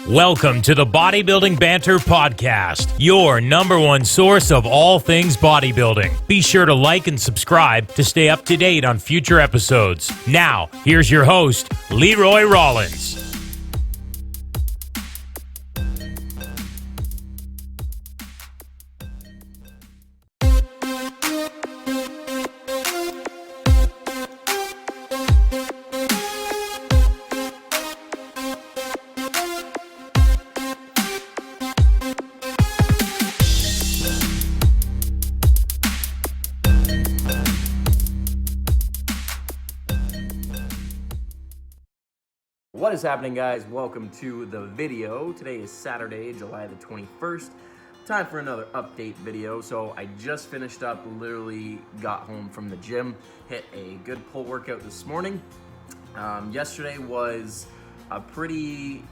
Welcome to the Bodybuilding Banter Podcast, your number one source of all things bodybuilding. Be sure to like and subscribe to stay up to date on future episodes. Now, here's your host, Leroy Rollins. What is happening, guys? Welcome to the video. Today is Saturday, July the 21st. Time for another update video. So I just finished up, literally got home from the gym, hit a good pull workout this morning. Yesterday was a pretty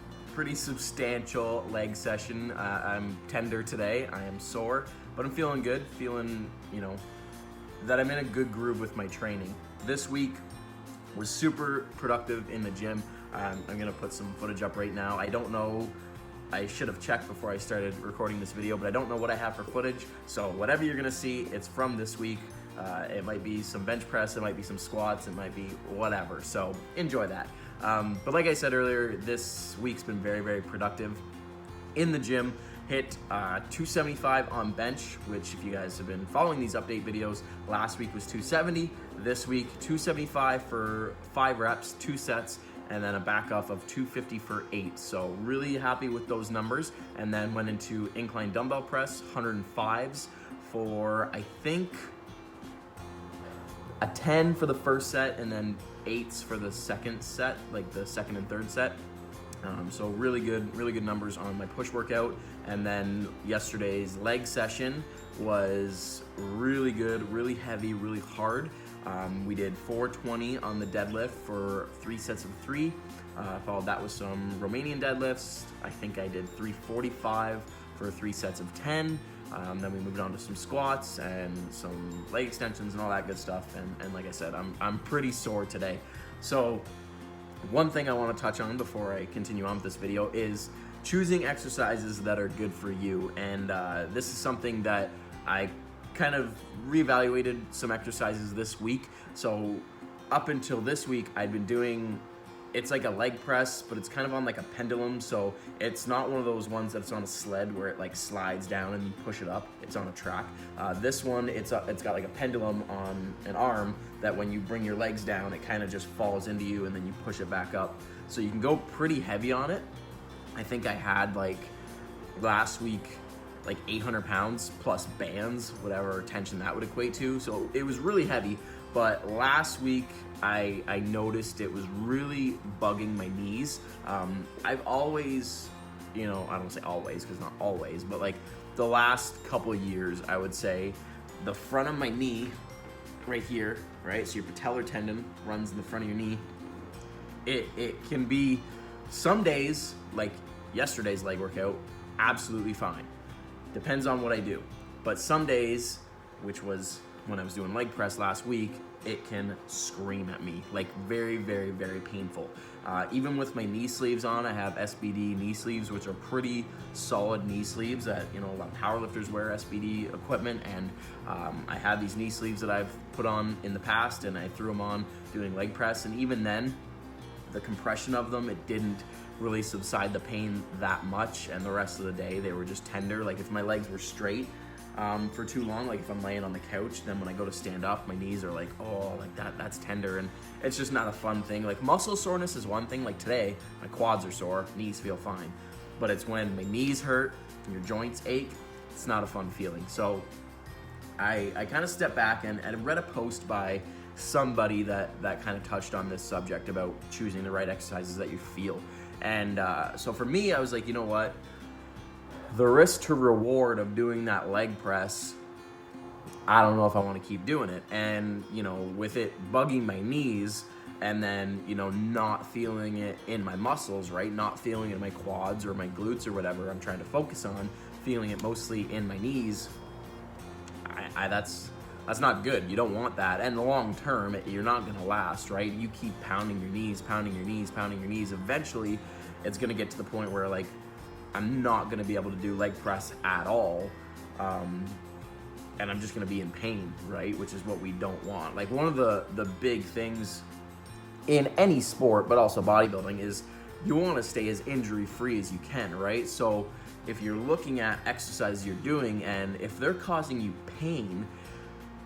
substantial leg session. I'm tender today. I am sore, but I'm feeling good, feeling, that I'm in a good groove with my training. This week was super productive in the gym. I'm gonna put some footage up right now. I don't know, I should have checked before I started recording this video, but I don't know what I have for footage. So whatever you're gonna see, it's from this week. It might be some bench press, it might be some squats, it might be whatever. So enjoy that. But like I said earlier, this week's been very productive in the gym. Hit 275 on bench, which if you guys have been following these update videos, last week was 270. This week, 275 for 5 reps, 2 sets, and then a back off of 250 for 8. So really happy with those numbers. And then went into incline dumbbell press, 105s for, I think, a 10 for the first set, and then 8s for the second set, like the second and third set. So really good numbers on my push workout. And then yesterday's leg session was really good, really heavy, really hard. We did 420 on the deadlift for 3 sets of 3. Followed that with some Romanian deadlifts. I think I did 345 for 3 sets of 10. Then we moved on to some squats and some leg extensions and all that good stuff. And like I said, I'm pretty sore today. So one thing I want to touch on before I continue on with this video is choosing exercises that are good for you. And this is something that I kind of reevaluated some exercises this week. So up until this week, I'd been doing, it's like a leg press, but it's kind of on like a pendulum. So it's not one of those ones that's on a sled where it like slides down and you push it up. It's on a track. This one, it's got like a pendulum on an arm that when you bring your legs down, it kind of just falls into you and then you push it back up. So you can go pretty heavy on it. I think I had like last week, like 800 pounds plus bands, whatever tension that would equate to. So it was really heavy. But last week, I noticed it was really bugging my knees. I've always, I don't say always because not always, but like the last couple of years, I would say the front of my knee right here, right? So your patellar tendon runs in the front of your knee. It can be some days, like yesterday's leg workout, absolutely fine. Depends on what I do. But some days, which was when I was doing leg press last week, it can scream at me, like very painful. Even with my knee sleeves on, I have SBD knee sleeves, which are pretty solid knee sleeves that, a lot of powerlifters wear SBD equipment. And I have these knee sleeves that I've put on in the past, and I threw them on doing leg press. And even then, the compression of them, it didn't really subside the pain that much, and the rest of the day they were just tender. Like if my legs were straight for too long, like if I'm laying on the couch, then when I go to stand up, my knees are like, oh, like that's tender, and it's just not a fun thing. Like muscle soreness is one thing. Like today, my quads are sore, knees feel fine, but it's when my knees hurt and your joints ache, it's not a fun feeling. So I kind of stepped back and read a post by somebody that kind of touched on this subject about choosing the right exercises that you feel. And so for me, I was like, you know what? The risk to reward of doing that leg press, I don't know if I want to keep doing it. And, with it bugging my knees and then, not feeling it in my muscles, right? Not feeling it in my quads or my glutes or whatever I'm trying to focus on, feeling it mostly in my knees, that's not good. You don't want that. And long term, you're not going to last, right? You keep pounding your knees. Eventually, it's gonna get to the point where like I'm not gonna be able to do leg press at all. And I'm just gonna be in pain, right? Which is what we don't want. Like one of the big things in any sport, but also bodybuilding, is you wanna stay as injury free as you can, right? So if you're looking at exercises you're doing and if they're causing you pain,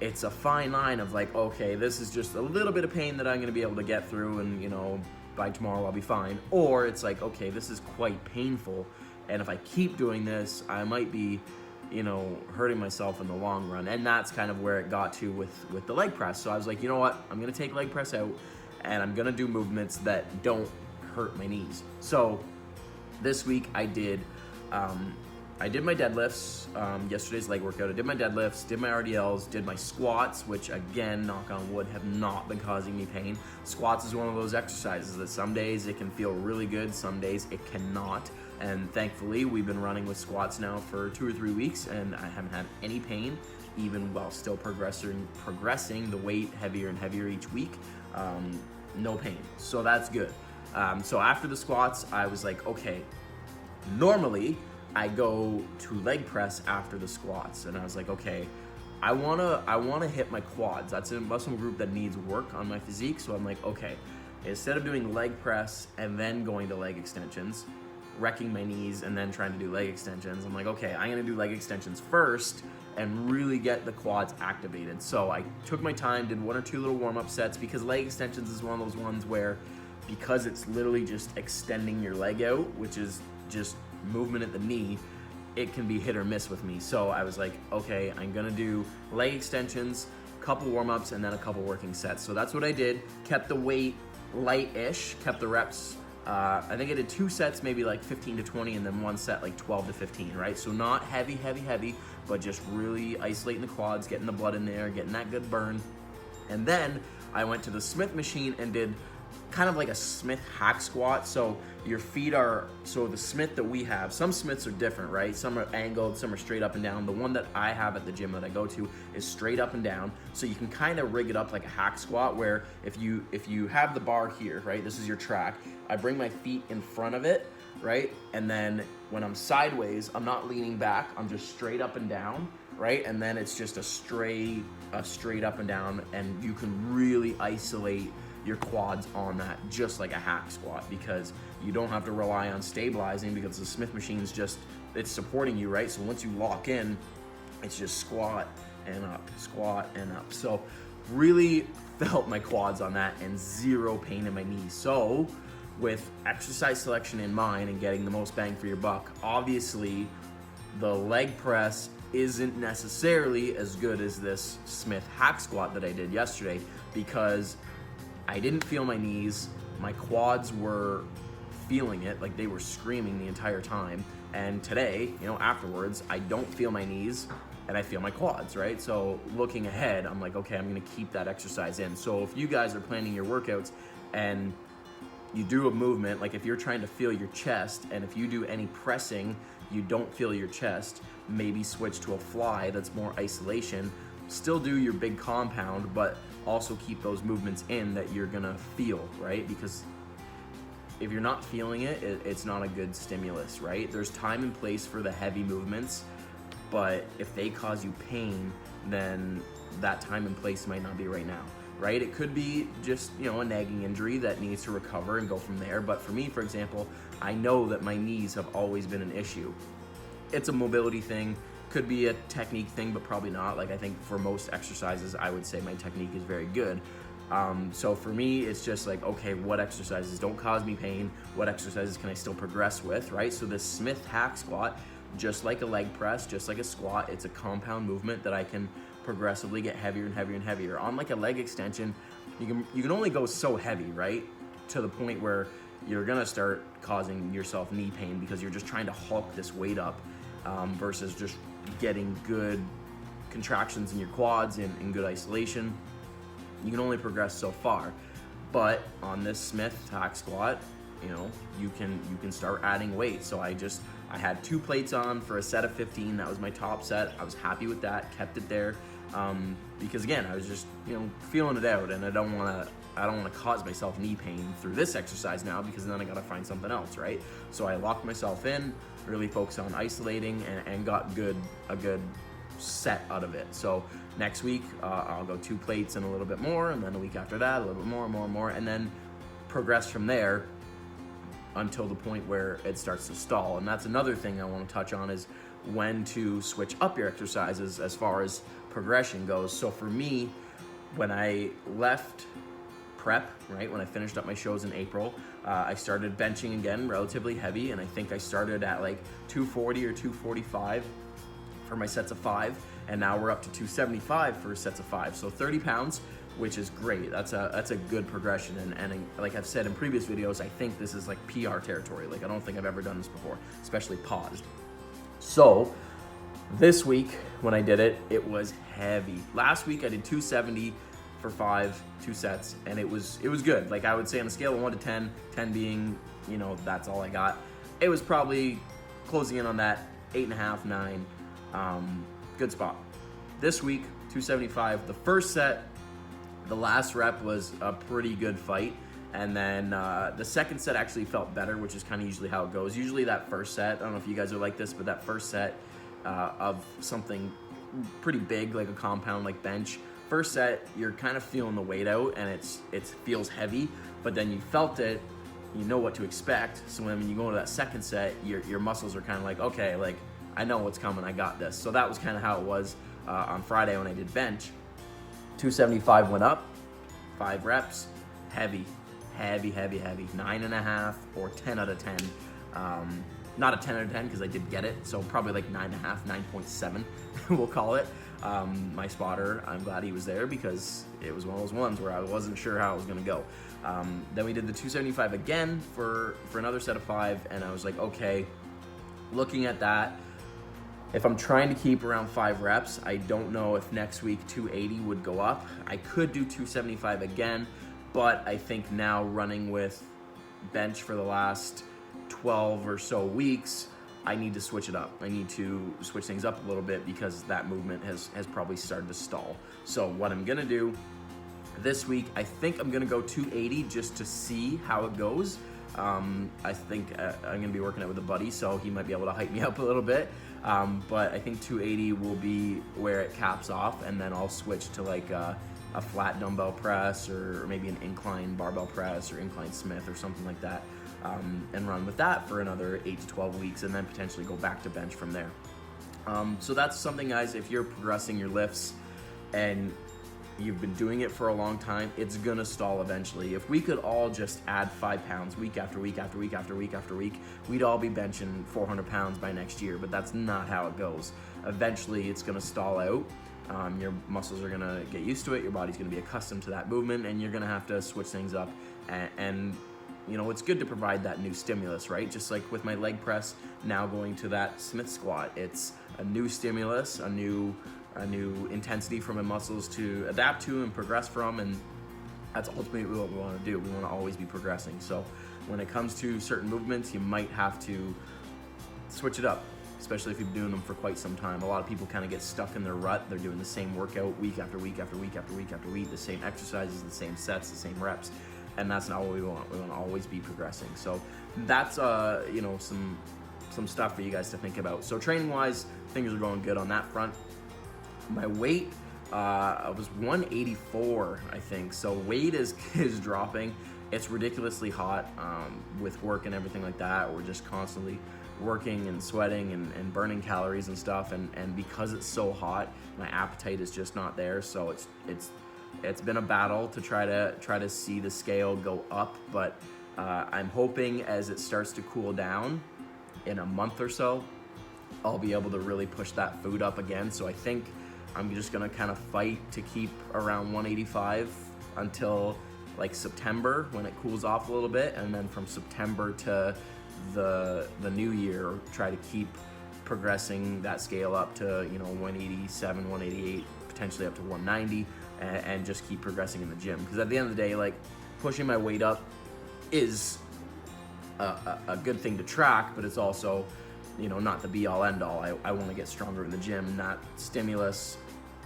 it's a fine line of like, okay, this is just a little bit of pain that I'm gonna be able to get through and, you know, by tomorrow I'll be fine. Or it's like, okay, this is quite painful, and if I keep doing this, I might be, you know, hurting myself in the long run. And that's kind of where it got to with the leg press. So I was like, you know what, I'm gonna take leg press out and I'm gonna do movements that don't hurt my knees. So this week I did my deadlifts, yesterday's leg workout. I did my deadlifts, did my RDLs, did my squats, which again, knock on wood, have not been causing me pain. Squats is one of those exercises that some days it can feel really good, some days it cannot. And thankfully, we've been running with squats now for 2 or 3 weeks, and I haven't had any pain, even while still progressing the weight heavier and heavier each week. No pain, so that's good. So after the squats, I was like, okay, normally I go to leg press after the squats, and I was like, okay, I wanna hit my quads. That's a muscle group that needs work on my physique. So I'm like, okay, instead of doing leg press and then going to leg extensions, wrecking my knees and then trying to do leg extensions, I'm like, okay, I'm gonna do leg extensions first and really get the quads activated. So I took my time, did 1 or 2 little warm-up sets, because leg extensions is one of those ones where, because it's literally just extending your leg out, which is just movement at the knee, it can be hit or miss with me. So I was like, okay, I'm gonna do leg extensions, couple warm-ups, and then a couple working sets. So that's what I did. Kept the weight light-ish, kept the reps, I think I did 2 sets, maybe like 15 to 20, and then 1 set like 12 to 15, right? So not heavy, but just really isolating the quads, getting the blood in there, getting that good burn. And then I went to the Smith machine and did kind of like a Smith hack squat. So your feet are, so the Smith that we have, some Smiths are different, right? Some are angled, some are straight up and down. The one that I have at the gym that I go to is straight up and down. So you can kind of rig it up like a hack squat, where if you have the bar here, right? This is your track. I bring my feet in front of it, right? And then when I'm sideways, I'm not leaning back, I'm just straight up and down, right? And then it's just a straight up and down, and you can really isolate your quads on that, just like a hack squat, because you don't have to rely on stabilizing, because the Smith machine's just, it's supporting you, right? So once you lock in, it's just squat and up, squat and up. So really felt my quads on that, and 0 pain in my knees. So with exercise selection in mind and getting the most bang for your buck, obviously the leg press isn't necessarily as good as this Smith hack squat that I did yesterday, because I didn't feel my knees. My quads were feeling it, like they were screaming the entire time. And today, you know, afterwards, I don't feel my knees and I feel my quads, right? So looking ahead, I'm like, okay, I'm gonna keep that exercise in. So if you guys are planning your workouts and you do a movement, like if you're trying to feel your chest, and if you do any pressing, you don't feel your chest, maybe switch to a fly that's more isolation. Still do your big compound, but also keep those movements in that you're gonna feel, right? Because if you're not feeling it, it's not a good stimulus, right? There's time and place for the heavy movements, but if they cause you pain, then that time and place might not be right now, right? It could be just, you know, a nagging injury that needs to recover and go from there. But for me, for example, I know that my knees have always been an issue. It's a mobility thing, could be a technique thing, but probably not. Like I think for most exercises, I would say my technique is very good. So for me, it's just like, okay, what exercises don't cause me pain? What exercises can I still progress with, right? So this Smith hack squat, just like a leg press, just like a squat, it's a compound movement that I can progressively get heavier and heavier and heavier. On like a leg extension, you can only go so heavy, right? To the point where you're gonna start causing yourself knee pain because you're just trying to hulk this weight up, versus just getting good contractions in your quads and in good isolation. You can only progress so far. But on this Smith hack squat, you know, you can start adding weight. So I had 2 plates on for a set of 15. That was my top set. I was happy with that, kept it there. Because again, I was just, you know, feeling it out, and I don't want to I don't want to cause myself knee pain through this exercise now, because then I got to find something else, right? So I locked myself in, really focused on isolating, and got a good set out of it. So next week, I'll go 2 plates and a little bit more, and then the week after that, a little bit more, and then progress from there until the point where it starts to stall. And that's another thing I want to touch on, is when to switch up your exercises as far as progression goes. So for me, when I left prep, right, when I finished up my shows in April, I started benching again, relatively heavy, and I think I started at like 240 or 245 for my sets of 5, and now we're up to 275 for sets of 5. So 30 pounds, which is great. That's a good progression, and like I've said in previous videos, I think this is like PR territory. Like, I don't think I've ever done this before, especially paused. So this week when I did it, it was heavy. Last week I did 270 for 5, 2 sets, and it was good. Like, I would say on a scale of 1 to 10, 10 being, you know, that's all I got, it was probably closing in on that 8.5, 9. Good spot. This week, 275. The first set, the last rep was a pretty good fight, and then the second set actually felt better, which is kind of usually how it goes. Usually that first set, I don't know if you guys are like this, but that first set of something pretty big, like a compound, like bench, first set, you're kind of feeling the weight out, and it feels heavy, but then you felt it, you know what to expect. So when you go into that second set, your muscles are kind of like, okay, like, I know what's coming, I got this. So that was kind of how it was on Friday when I did bench. 275 went up, 5 reps, heavy, 9.5 or 10 out of 10. Not a 10 out of 10 because I did get it, so probably like 9.5, 9.7, we'll call it. My spotter, I'm glad he was there, because it was one of those ones where I wasn't sure how it was gonna go. Then we did the 275 again for another set of 5, and I was like, okay, looking at that, if I'm trying to keep around 5 reps, I don't know if next week 280 would go up. I could do 275 again, but I think now running with bench for the last 12 or so weeks, I need to switch it up. I need to switch things up a little bit, because that movement has probably started to stall. So what I'm gonna do this week, I think I'm gonna go 280 just to see how it goes. I think I'm gonna be working out with a buddy, so he might be able to hype me up a little bit. But I think 280 will be where it caps off, and then I'll switch to like a flat dumbbell press, or maybe an incline barbell press, or incline Smith, or something like that, and run with that for another 8 to 12 weeks, and then potentially go back to bench from there. So that's something, guys, if you're progressing your lifts and you've been doing it for a long time, it's gonna stall eventually. If we could all just add 5 pounds week after week after week after week after week, we'd all be benching 400 pounds by next year, but that's not how it goes. Eventually it's gonna stall out. Your muscles are gonna get used to it, your body's gonna be accustomed to that movement, and you're gonna have to switch things up. And you know, it's good to provide that new stimulus, right? Just like with my leg press, now going to that Smith squat, it's a new stimulus, a new intensity for my muscles to adapt to and progress from, and that's ultimately what we want to do. We want to always be progressing. So when it comes to certain movements, you might have to switch it up, especially if you've been doing them for quite some time. A lot of people kind of get stuck in their rut. They're doing the same workout week after week after week after week after week, the same exercises, the same sets, the same reps, and that's not what we want. We want to always be progressing. So that's you know, some stuff for you guys to think about. So training wise, things are going good on that front. My weight was 184, I think. So weight is dropping. It's ridiculously hot with work and everything like that. We're just constantly working and sweating and burning calories and stuff. And because it's so hot, my appetite is just not there. So it's been a battle to try to see the scale go up. But I'm hoping as it starts to cool down in a month or so, I'll be able to really push that food up again. So I think I'm just gonna kind of fight to keep around 185 until like September, when it cools off a little bit, and then from September to the new year, try to keep progressing that scale up to, you know, 187, 188, potentially up to 190, and just keep progressing in the gym. Because at the end of the day, like, pushing my weight up is a good thing to track, but it's also, you know, not the be all end all. I want to get stronger in the gym, and that stimulus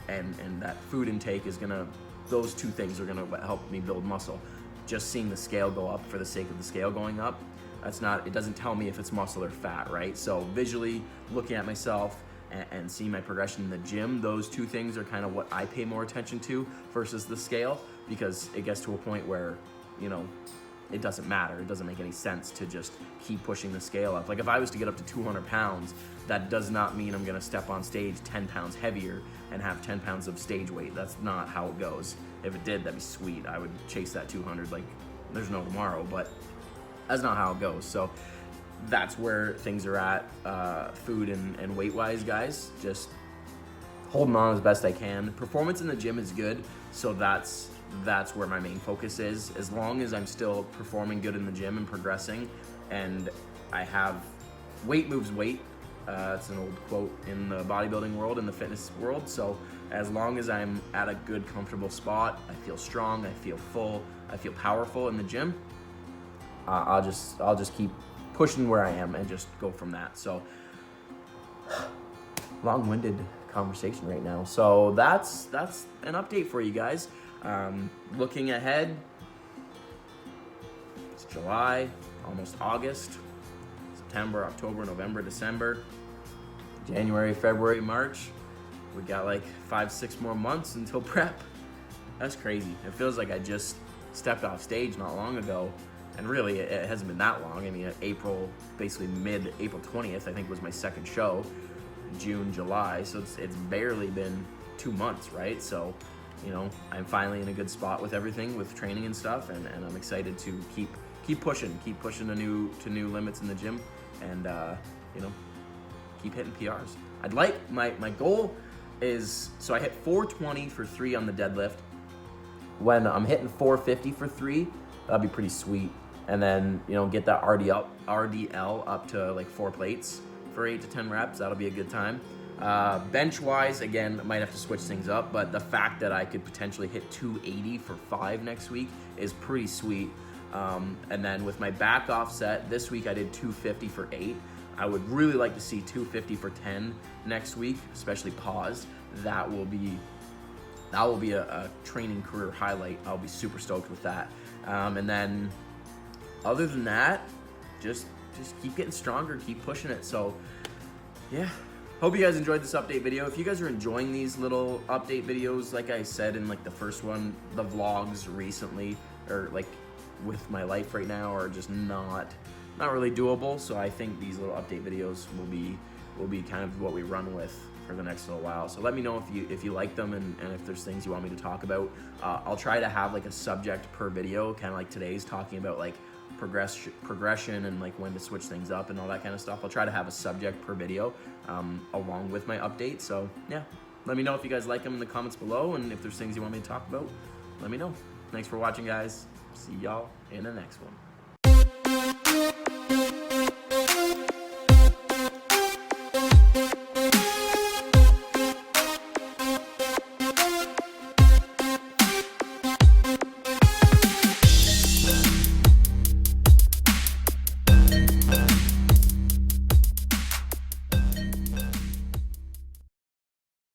and that food intake is gonna those two things are going to help me build muscle. Just seeing the scale go up for the sake of the scale going up, it doesn't tell me if it's muscle or fat, right? So visually looking at myself and seeing my progression in the gym, those two things are kind of what I pay more attention to versus the scale, because it gets to a point where, you know, it doesn't matter. It doesn't make any sense to just keep pushing the scale up. Like if I was to get up to 200 pounds, that does not mean I'm gonna step on stage 10 pounds heavier and have 10 pounds of stage weight. That's not how it goes. If it did, that'd be sweet. I would chase that 200 like there's no tomorrow, but that's not how it goes. So that's where things are at, food and weight-wise, guys. Just holding on as best I can. Performance in the gym is good, so that's where my main focus is. As long as I'm still performing good in the gym and progressing, and I have weight moves weight. It's an old quote in the bodybuilding world, in the fitness world. So as long as I'm at a good, comfortable spot, I feel strong, I feel full, I feel powerful in the gym, I'll just keep pushing where I am and just go from that. So long-winded conversation right now. So that's an update for you guys. Looking ahead, it's July, almost August, September, October, November, December, January, February, March. We got like 5-6 more months until prep. That's crazy. It feels like I just stepped off stage not long ago, and really it hasn't been that long. I mean, April, basically mid-April 20th, I think was my second show. June, July, so it's barely been 2 months, right? So, you know, I'm finally in a good spot with everything, with training and stuff, and I'm excited to keep pushing to new limits in the gym, and you know, keep hitting PRs. I'd like my goal is, so I hit 420 for 3 on the deadlift. When I'm hitting 450 for 3, that'd be pretty sweet. And then, you know, get that RDL up to like 4 plates for 8 to 10 reps. That'll be a good time. Bench wise, again, might have to switch things up, but the fact that I could potentially hit 280 for 5 next week is pretty sweet. And then with my back offset, this week I did 250 for 8. I would really like to see 250 for 10 next week, especially paused. That will be a training career highlight. I'll be super stoked with that. And then other than that, just keep getting stronger, keep pushing it. So yeah, hope you guys enjoyed this update video. If you guys are enjoying these little update videos, like I said in like the first one, the vlogs recently, or like with my life right now, are just not really doable. So I think these little update videos will be kind of what we run with for the next little while. So let me know if you like them, and if there's things you want me to talk about. I'll try to have like a subject per video, kind of like today's, talking about like progression and like when to switch things up and all that kind of stuff. I'll try to have a subject per video along with my update. So yeah, let me know if you guys like them in the comments below, and if there's things you want me to talk about, let me know. Thanks for watching, guys. See y'all in the next one.